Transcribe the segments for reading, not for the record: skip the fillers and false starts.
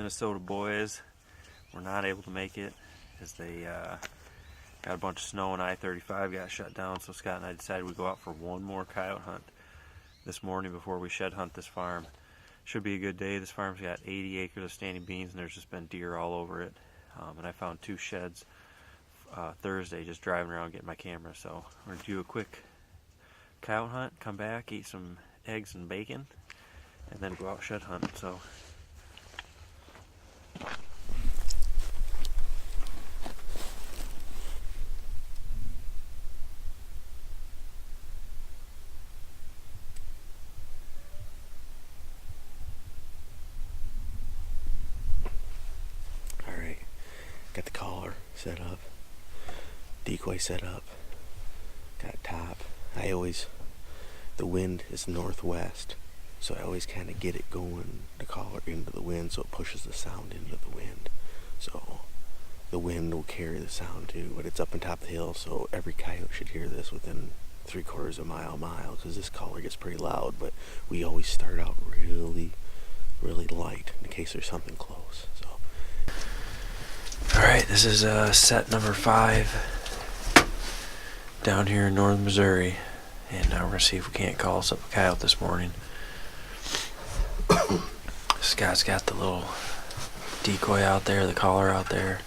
Minnesota boys were not able to make it as they got a bunch of snow and I-35 got shut down, so Scott and I decided we'd go out for one more coyote hunt this morning before we shed hunt this farm. Should be a good day. This farm's got 80 acres of standing beans and there's just been deer all over it. And I found 2 sheds Thursday just driving around getting my camera. So we're going to do a quick coyote hunt, come back, eat some eggs and bacon, and then go out shed hunt. So got the collar set up, decoy set up, got a top. The wind is northwest, so I always kind of get it going, the collar into the wind, so it pushes the sound into the wind. So the wind will carry the sound too, but it's up on top of the hill, so every coyote should hear this within 3/4 of a mile, because this collar gets pretty loud, but we always start out really, really light in case there's something close. So. alright, this is set number 5 down here in northern Missouri, and now we're going to see if we can't call us up a coyote this morning. Scott's got the little decoy out there, the collar out there.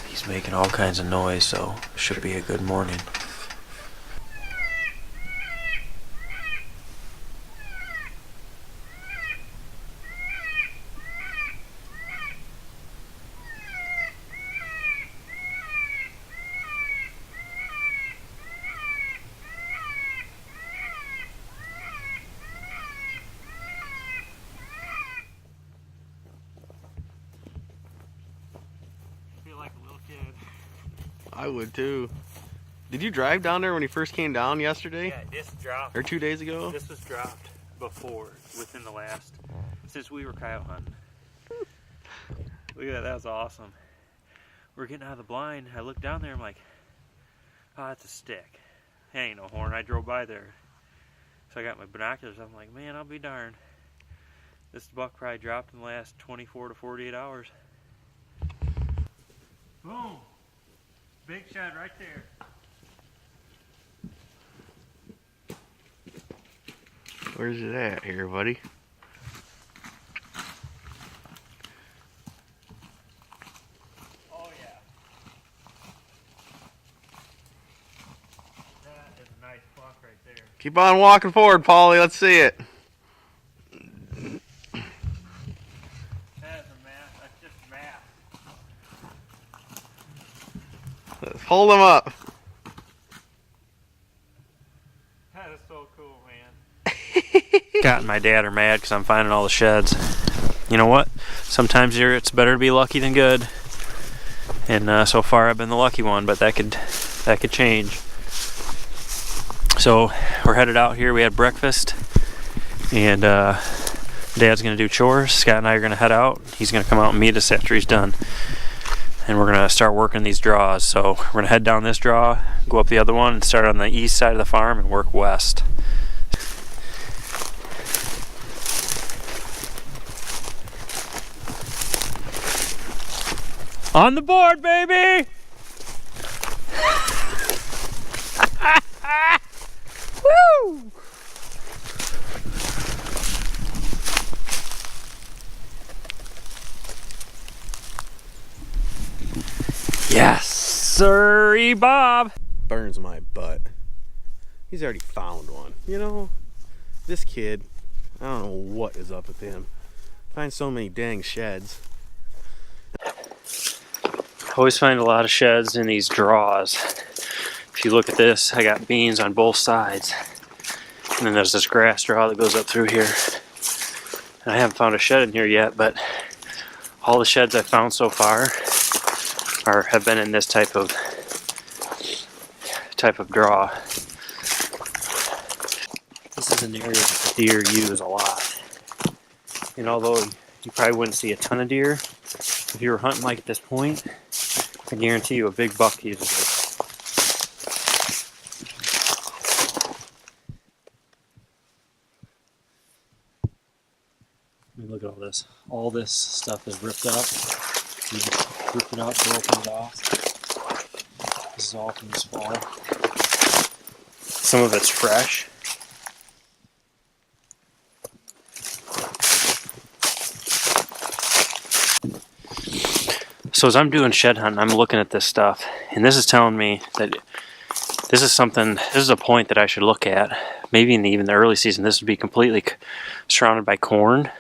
He's making all kinds of noise, so it should be a good morning. Like a little kid. I would too. Did you drive down there when he first came down yesterday? Yeah, this dropped. Or 2 days ago? This was dropped before, within the last, since we were coyote hunting. Look at that, was awesome. We're getting out of the blind. I looked down there, I'm like, oh, that's a stick. It ain't no horn. I drove by there. So I got my binoculars. I'm like, man, I'll be darned. This buck probably dropped in the last 24 to 48 hours. Boom! Big shot right there. Where's it at here, buddy? Oh yeah. That is a nice buck right there. Keep on walking forward, Paulie. Let's see it. Let's hold him up. That is so cool, man. Scott and my dad are mad because I'm finding all the sheds. You know what? Sometimes it's better to be lucky than good. And so far I've been the lucky one, but that could change. So we're headed out here. We had breakfast, and Dad's gonna do chores. Scott and I are gonna head out. He's gonna come out and meet us after he's done. And we're going to start working these draws. So we're going to head down this draw, go up the other one, and start on the east side of the farm and work west. On the board, baby! Woo! Yes, sirree, Bob. Burns my butt. He's already found one. You know, this kid, I don't know what is up with him. Finds so many dang sheds. I always find a lot of sheds in these draws. If you look at this, I got beans on both sides. And then there's this grass draw that goes up through here. And I haven't found a shed in here yet, but all the sheds I've found so far have been in this type of draw. This is an area that the deer use a lot. And although you probably wouldn't see a ton of deer, if you were hunting like at this point, I guarantee you a big buck uses it. look at all this. All this stuff is ripped up. You just rip it up, broken it off. This is all from this fall. Some of it's fresh. So as I'm doing shed hunting, I'm looking at this stuff, and this is telling me that this is a point that I should look at. Maybe in even the early season, this would be completely surrounded by corn.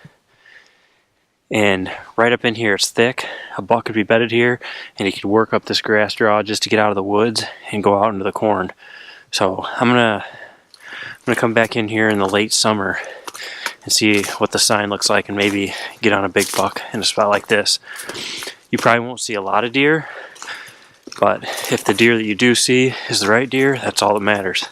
And right up in here, it's thick. A buck could be bedded here, and he could work up this grass draw just to get out of the woods and go out into the corn. So I'm gonna come back in here in the late summer and see what the sign looks like, and maybe get on a big buck in a spot like this. You probably won't see a lot of deer, but if the deer that you do see is the right deer, that's all that matters.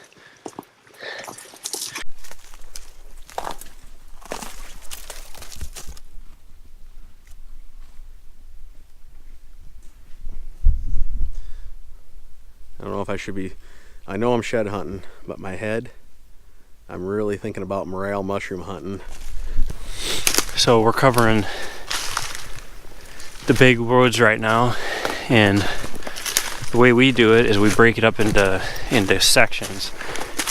I don't know if I should be, I know I'm shed hunting, but my head, I'm really thinking about morel mushroom hunting. So we're covering the big woods right now, and the way we do it is we break it up into sections,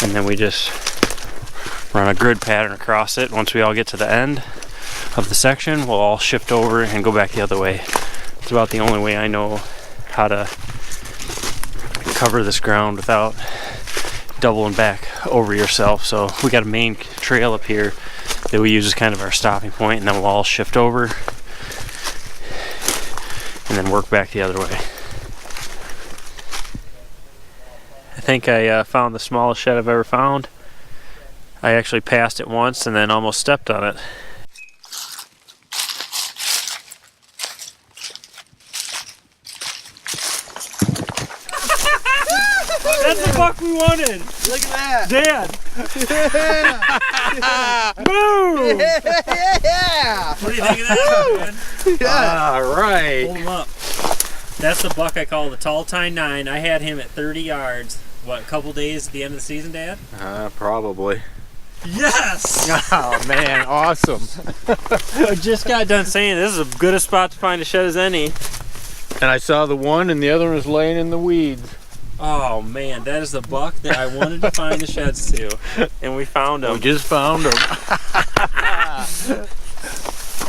and then we just run a grid pattern across it. Once we all get to the end of the section, we'll all shift over and go back the other way. It's about the only way I know how to cover this ground without doubling back over yourself. So we got a main trail up here that we use as kind of our stopping point, and then we'll all shift over and then work back the other way. I think I found the smallest shed I've ever found. I actually passed it once and then almost stepped on it. That's the buck we wanted! Look at that! Dad! Yeah! Boom! Yeah! What do you think of that, man? Yeah! All right. Hold him up. That's the buck I call the Tall Tine 9. I had him at 30 yards. What, a couple days at the end of the season, Dad? Probably. Yes! Oh man, awesome. I just got done saying this is as good a spot to find a shed as any. And I saw the one, and the other one was laying in the weeds. Oh man, that is the buck that I wanted to find the sheds to. And we found him. We just found him.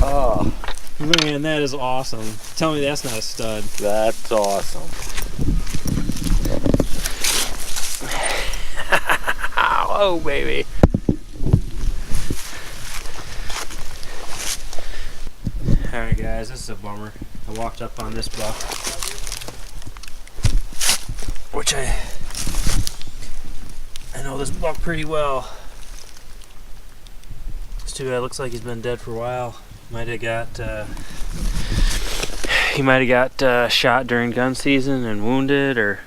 Oh. Man, that is awesome. Tell me that's not a stud. That's awesome. Oh, baby. Alright guys, this is a bummer. I walked up on this buck, which I know this buck pretty well. It's too bad, it looks like he's been dead for a while. He might have got shot during gun season and wounded or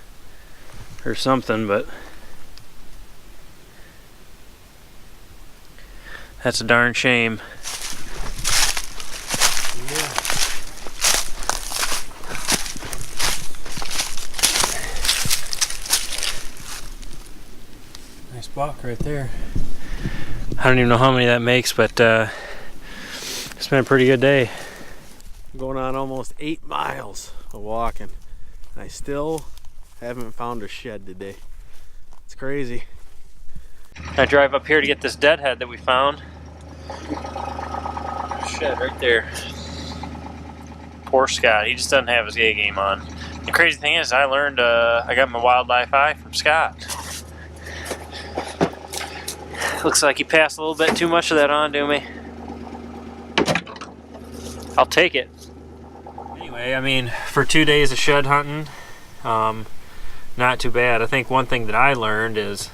something, but that's a darn shame. Yeah. Nice buck right there. I don't even know how many that makes, but it's been a pretty good day. I'm going on almost 8 miles of walking, and I still haven't found a shed today. It's crazy. I drive up here to get this deadhead that we found. Shed right there. Poor Scott, he just doesn't have his A game on. The crazy thing is, I learned, I got my wildlife eye from Scott. Looks like he passed a little bit too much of that on to me. I'll take it. Anyway, I mean, for 2 days of shed hunting, not too bad. I think one thing that I learned is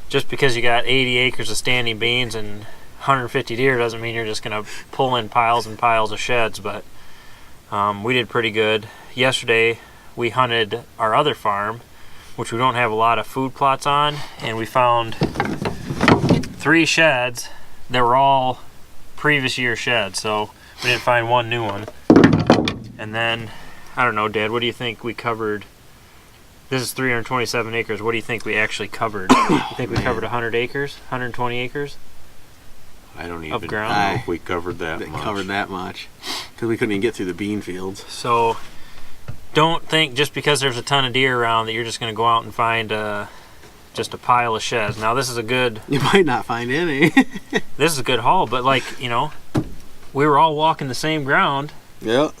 just because you got 80 acres of standing beans and 150 deer doesn't mean you're just going to pull in piles and piles of sheds, but we did pretty good. Yesterday, we hunted our other farm, which we don't have a lot of food plots on, and we found 3 sheds that were all previous year sheds, so we didn't find one new one. And then, I don't know, Dad, what do you think we covered? This is 327 acres. What do you think we actually covered? You think we covered 100 acres? 120 acres? I don't of even ground. know if we covered that That much. covered that much. Because we couldn't even get through the bean fields. So don't think just because there's a ton of deer around that you're just going to go out and find just a pile of sheds. Now this is a good You might not find any. this is a good haul, but like, you know, we were all walking the same ground. Yep.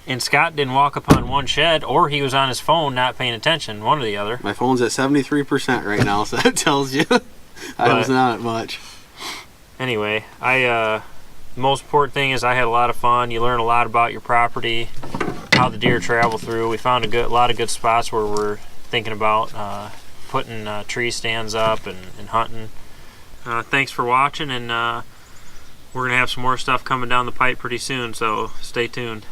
And Scott didn't walk upon one shed, or he was on his phone not paying attention, one or the other. My phone's at 73% right now, so that tells you I was not at much. Anyway, the most important thing is I had a lot of fun. You learn a lot about your property, how the deer travel through. We found a lot of good spots where we're thinking about putting tree stands up and hunting. Thanks for watching, and we're going to have some more stuff coming down the pipe pretty soon, so stay tuned.